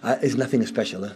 It's nothing special.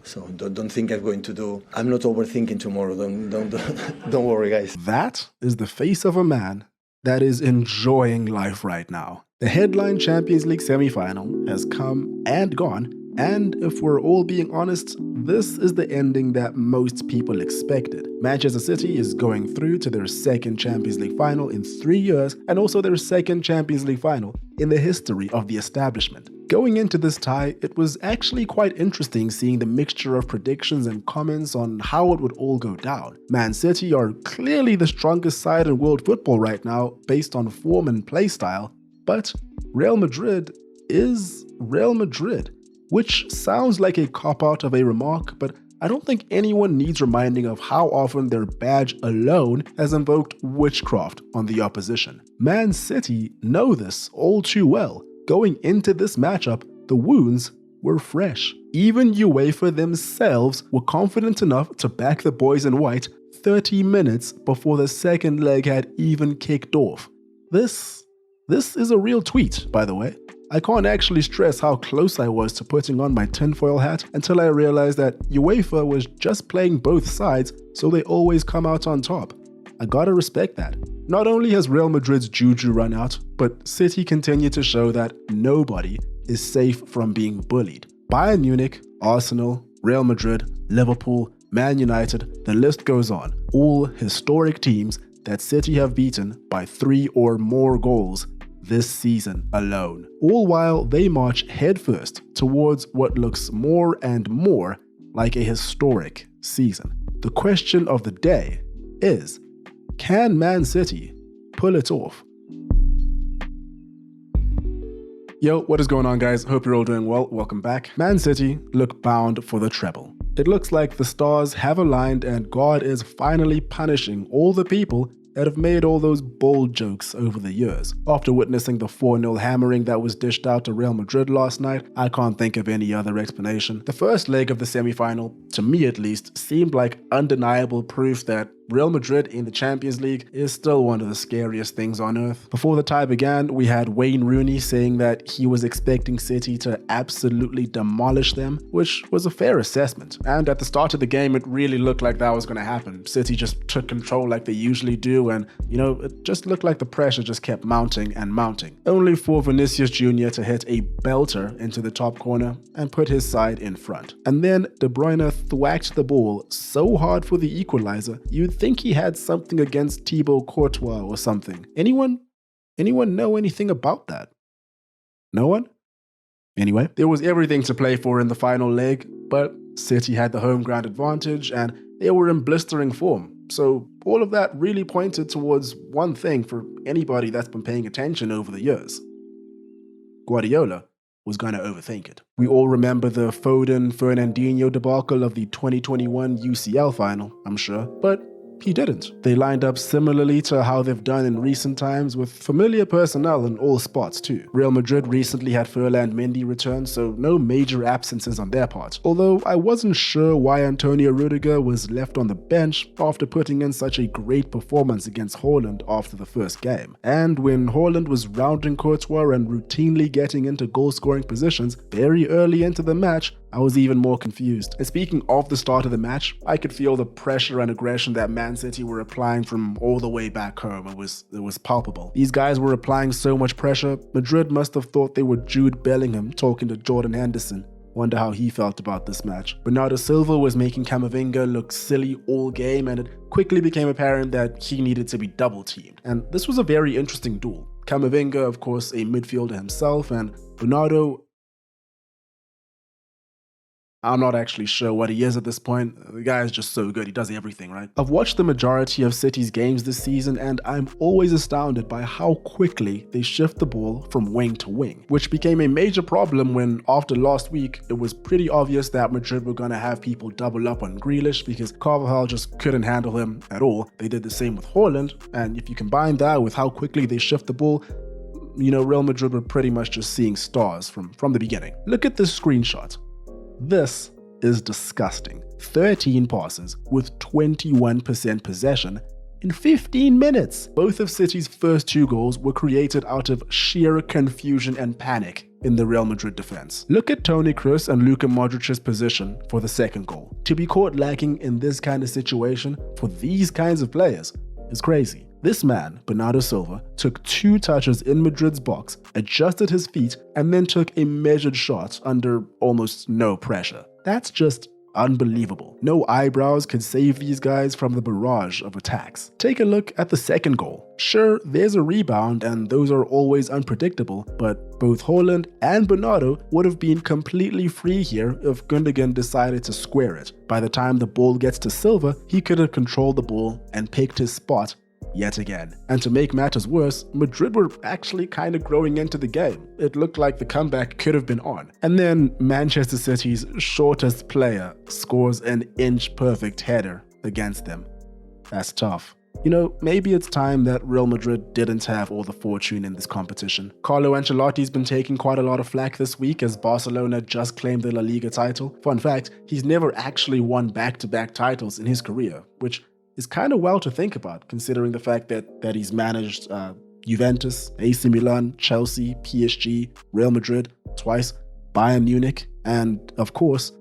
So don't think I'm going to do. I'm not overthinking tomorrow. Don't worry, guys. That is the face of a man that is enjoying life right now. The headline Champions League semi-final has come and gone, and if we're all being honest, this is the ending that most people expected. Manchester City is going through to their second Champions League final in 3 years, and also their second Champions League final in the history of the establishment. Going into this tie, it was actually quite interesting seeing the mixture of predictions and comments on how it would all go down. Man City are clearly the strongest side in world football right now based on form and play style, but Real Madrid is Real Madrid, which sounds like a cop-out of a remark, but I don't think anyone needs reminding of how often their badge alone has invoked witchcraft on the opposition. Man City know this all too well. Going into this matchup, the wounds were fresh. Even UEFA themselves were confident enough to back the boys in white 30 minutes before the second leg had even kicked off. This is a real tweet, by the way. I can't actually stress how close I was to putting on my tinfoil hat until I realized that UEFA was just playing both sides, so they always come out on top. I gotta respect that. Not only has Real Madrid's juju run out, but City continue to show that nobody is safe from being bullied. Bayern Munich, Arsenal, Real Madrid, Liverpool, Man United, the list goes on. All historic teams that City have beaten by 3 or more goals this season alone. All while they march headfirst towards what looks more and more like a historic season. The question of the day is, can Man City pull it off? Yo, what is going on, guys? Hope you're all doing well. Welcome back. Man City look bound for the treble. It looks like the stars have aligned and God is finally punishing all the people that have made all those bold jokes over the years. After witnessing the 4-0 hammering that was dished out to Real Madrid last night, I can't think of any other explanation. The first leg of the semi-final, to me at least, seemed like undeniable proof that Real Madrid in the Champions League is still one of the scariest things on earth. Before the tie began, we had Wayne Rooney saying that he was expecting City to absolutely demolish them, which was a fair assessment. And at the start of the game, it really looked like that was going to happen. City just took control like they usually do, and it just looked like the pressure just kept mounting and mounting. Only for Vinicius Jr. to hit a belter into the top corner and put his side in front. And then De Bruyne thwacked the ball so hard for the equalizer, you'd think he had something against Thibaut Courtois or something. Anyone know anything about that? No one? Anyway, there was everything to play for in the final leg, but City had the home ground advantage and they were in blistering form. So all of that really pointed towards one thing for anybody that's been paying attention over the years. Guardiola was going to overthink it. We all remember the Foden-Fernandinho debacle of the 2021 UCL final, I'm sure, but he didn't. They lined up similarly to how they've done in recent times with familiar personnel in all spots too. Real Madrid recently had Ferland Mendy return, so no major absences on their part. Although I wasn't sure why Antonio Rudiger was left on the bench after putting in such a great performance against Haaland after the first game. And when Haaland was rounding Courtois and routinely getting into goal-scoring positions very early into the match, I was even more confused. And speaking of the start of the match, I could feel the pressure and aggression that Man City were applying from all the way back home. It was palpable. These guys were applying so much pressure, Madrid must have thought they were Jude Bellingham talking to Jordan Henderson. Wonder how he felt about this match. Bernardo Silva was making Camavinga look silly all game, and it quickly became apparent that he needed to be double-teamed. And this was a very interesting duel. Camavinga, of course, a midfielder himself, and Bernardo, I'm not actually sure what he is at this point. The guy is just so good, he does everything, right? I've watched the majority of City's games this season and I'm always astounded by how quickly they shift the ball from wing to wing, which became a major problem when, after last week, it was pretty obvious that Madrid were going to have people double up on Grealish because Carvajal just couldn't handle him at all. They did the same with Haaland, and if you combine that with how quickly they shift the ball, Real Madrid were pretty much just seeing stars from the beginning. Look at this screenshot. This is disgusting. 13 passes with 21% possession in 15 minutes. Both of City's first 2 goals were created out of sheer confusion and panic. in the Real Madrid defense. Look at Toni Kroos and Luka Modric's position for the second goal. To be caught lacking in this kind of situation for these kinds of players is crazy. This man, Bernardo Silva, took 2 touches in Madrid's box, adjusted his feet, and then took a measured shot under almost no pressure. That's just unbelievable. No eyebrows could save these guys from the barrage of attacks. Take a look at the second goal. Sure, there's a rebound and those are always unpredictable, but both Haaland and Bernardo would have been completely free here if Gundogan decided to square it. By the time the ball gets to Silva, he could have controlled the ball and picked his spot yet again. And to make matters worse, Madrid were actually kind of growing into the game. It looked like the comeback could have been on. And then Manchester City's shortest player scores an inch-perfect header against them. That's tough. You know, maybe it's time that Real Madrid didn't have all the fortune in this competition. Carlo Ancelotti's been taking quite a lot of flack this week as Barcelona just claimed the La Liga title. Fun fact, he's never actually won back-to-back titles in his career, which is kind of wild to think about, considering the fact that he's managed Juventus, AC Milan, Chelsea, PSG, Real Madrid twice, Bayern Munich, and of course,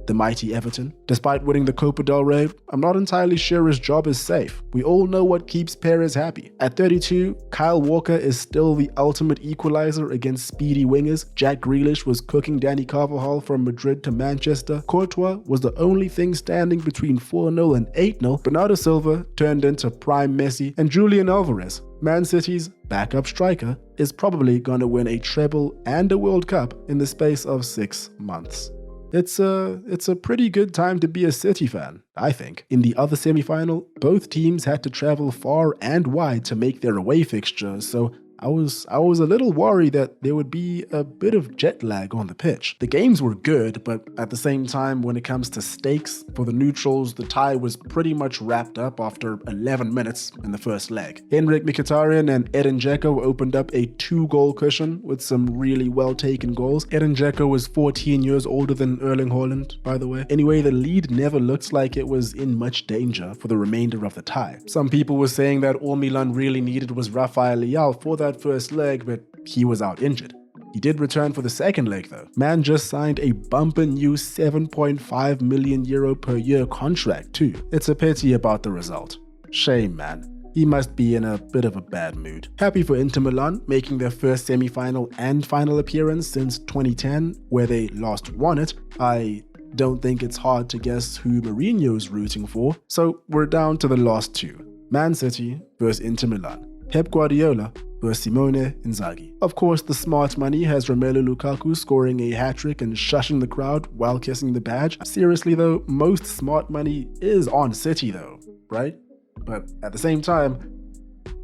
the mighty Everton. Despite winning the Copa del Rey, I'm not entirely sure his job is safe. We all know what keeps Perez happy. At 32, Kyle Walker is still the ultimate equalizer against speedy wingers. Jack Grealish was cooking Danny Carvajal from Madrid to Manchester. Courtois was the only thing standing between 4-0 and 8-0. Bernardo Silva turned into prime Messi, and Julian Alvarez, Man City's backup striker, is probably gonna win a treble and a World Cup in the space of 6 months. It's a pretty good time to be a City fan, I think. In the other semi-final, both teams had to travel far and wide to make their away fixtures, so I was a little worried that there would be a bit of jet lag on the pitch. The games were good, but at the same time, when it comes to stakes, for the neutrals, the tie was pretty much wrapped up after 11 minutes in the first leg. Henrik Mkhitaryan and Edin Dzeko opened up a 2-goal cushion with some really well-taken goals. Edin Dzeko was 14 years older than Erling Haaland, by the way. Anyway, the lead never looked like it was in much danger for the remainder of the tie. Some people were saying that all Milan really needed was Rafael Leao for that first leg, but he was out injured. He did return for the second leg though. Man just signed a bumper new €7.5 million per year contract too. It's a pity about the result. Shame, man. He must be in a bit of a bad mood. Happy for Inter Milan, making their first semi-final and final appearance since 2010, where they last won it. I don't think it's hard to guess who Mourinho's rooting for, so we're down to the last two. Man City versus Inter Milan. Pep Guardiola versus Simone Inzaghi. Of course, the smart money has Romelu Lukaku scoring a hat-trick and shushing the crowd while kissing the badge. Seriously though, most smart money is on City though, right? But at the same time,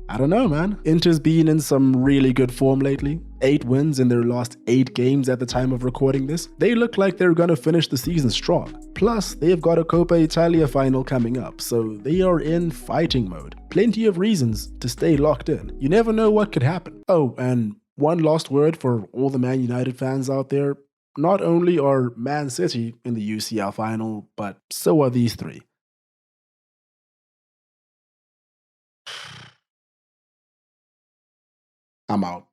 I don't know, man. Inter's been in some really good form lately. 8 wins in their last 8 games at the time of recording this. They look like they're gonna finish the season strong. Plus, they've got a Coppa Italia final coming up, so they are in fighting mode. Plenty of reasons to stay locked in. You never know what could happen. Oh, and one last word for all the Man United fans out there. Not only are Man City in the UCL final, but so are these three. I'm out.